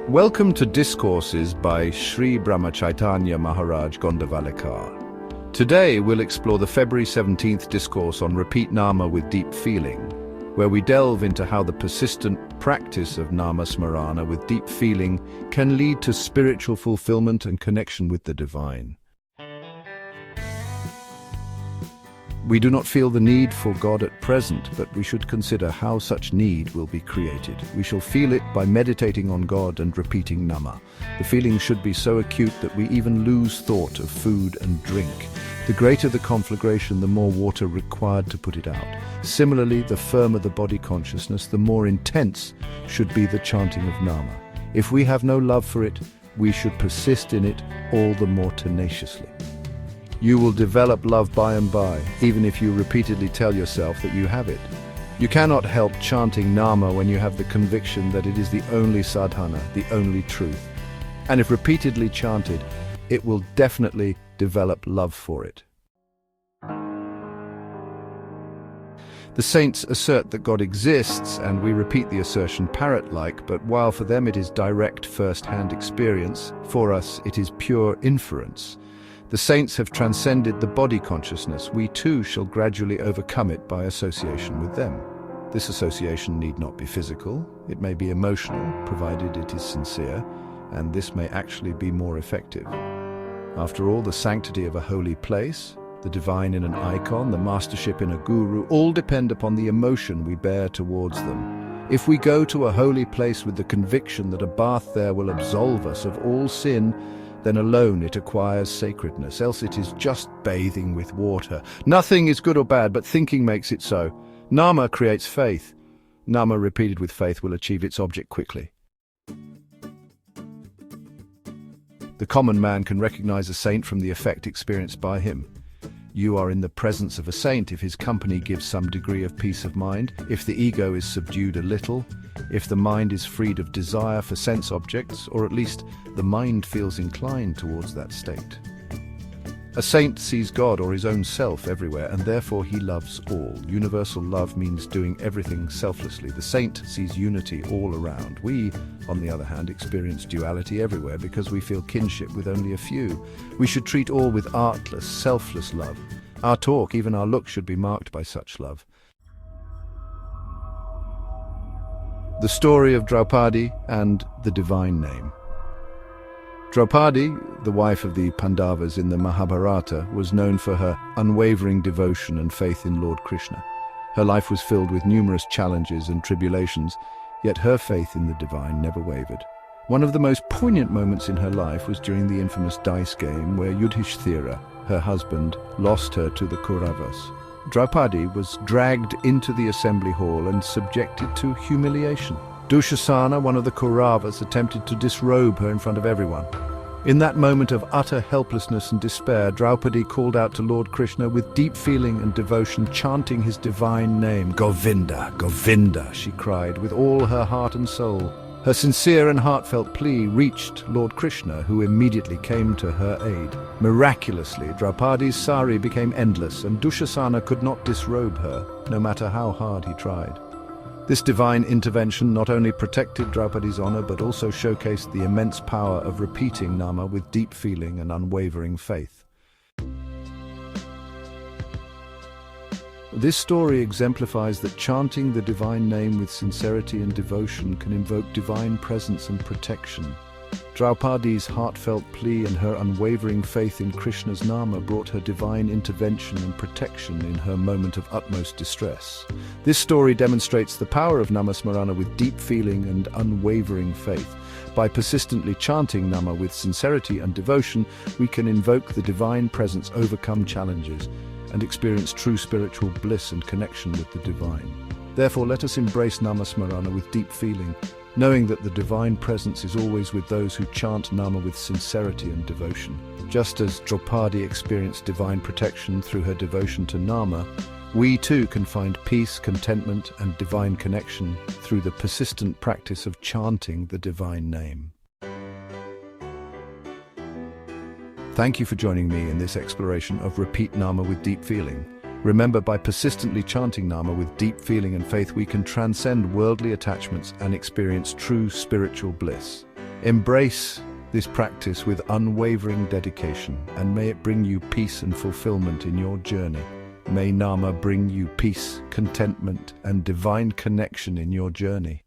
Welcome to Discourses by Shri Brahmachaitanya Maharaj Gondavalekar. Today we'll explore the February 17th discourse on repeat nama with deep feeling, where we delve into how the persistent practice of nama-smarana with deep feeling can lead to spiritual fulfillment and connection with the divine. We do not feel the need for God at present, but we should consider how such need will be created. We shall feel it by meditating on God and repeating nama. The feeling should be so acute that we even lose thought of food and drink. The greater the conflagration, the more water required to put it out. Similarly, the firmer the body consciousness, the more intense should be the chanting of nama. If we have no love for it, we should persist in it all the more tenaciously. You will develop love by and by, even if you repeatedly tell yourself that you have it. You cannot help chanting nama when you have the conviction that it is the only sadhana, the only truth. And if repeatedly chanted, it will definitely develop love for it. The saints assert that God exists, and we repeat the assertion parrot-like, but while for them it is direct first-hand experience, for us it is pure inference. The saints have transcended the body consciousness. We too shall gradually overcome it by association with them. This association need not be physical. It may be emotional, provided it is sincere, and this may actually be more effective. After all, the sanctity of a holy place, the divine in an icon, the mastership in a guru, all depend upon the emotion we bear towards them. If we go to a holy place with the conviction that a bath there will absolve us of all sin, then alone it acquires sacredness, else it is just bathing with water. Nothing is good or bad, but thinking makes it so. Nama creates faith. Nama repeated with faith will achieve its object quickly. The common man can recognize a saint from the effect experienced by him. You are in the presence of a saint if his company gives some degree of peace of mind, if the ego is subdued a little, if the mind is freed of desire for sense objects, or at least the mind feels inclined towards that state. A saint sees God or his own self everywhere, and therefore he loves all. Universal love means doing everything selflessly. The saint sees unity all around. We, on the other hand, experience duality everywhere because we feel kinship with only a few. We should treat all with artless, selfless love. Our talk, even our look, should be marked by such love. The story of Draupadi and the divine name. Draupadi, the wife of the Pandavas in the Mahabharata, was known for her unwavering devotion and faith in Lord Krishna. Her life was filled with numerous challenges and tribulations, yet her faith in the divine never wavered. One of the most poignant moments in her life was during the infamous dice game where Yudhishthira, her husband, lost her to the Kauravas. Draupadi was dragged into the assembly hall and subjected to humiliation. Dushasana, one of the Kauravas, attempted to disrobe her in front of everyone. In that moment of utter helplessness and despair, Draupadi called out to Lord Krishna with deep feeling and devotion, chanting his divine name. "Govinda, Govinda," she cried with all her heart and soul. Her sincere and heartfelt plea reached Lord Krishna, who immediately came to her aid. Miraculously, Draupadi's sari became endless, and Dushasana could not disrobe her, no matter how hard he tried. This divine intervention not only protected Draupadi's honor, but also showcased the immense power of repeating nama with deep feeling and unwavering faith. This story exemplifies that chanting the divine name with sincerity and devotion can invoke divine presence and protection. Draupadi's heartfelt plea and her unwavering faith in Krishna's nama brought her divine intervention and protection in her moment of utmost distress. This story demonstrates the power of nama-smarana with deep feeling and unwavering faith. By persistently chanting nama with sincerity and devotion, we can invoke the divine presence, overcome challenges, and experience true spiritual bliss and connection with the divine. Therefore, let us embrace nama-smarana with deep feeling, knowing that the divine presence is always with those who chant nama with sincerity and devotion. Just as Draupadi experienced divine protection through her devotion to nama, we too can find peace, contentment, and divine connection through the persistent practice of chanting the divine name. Thank you for joining me in this exploration of repeat nama with deep feeling. Remember, by persistently chanting nama with deep feeling and faith, we can transcend worldly attachments and experience true spiritual bliss. Embrace this practice with unwavering dedication, and may it bring you peace and fulfillment in your journey. May Nama bring you peace, contentment, and divine connection in your journey.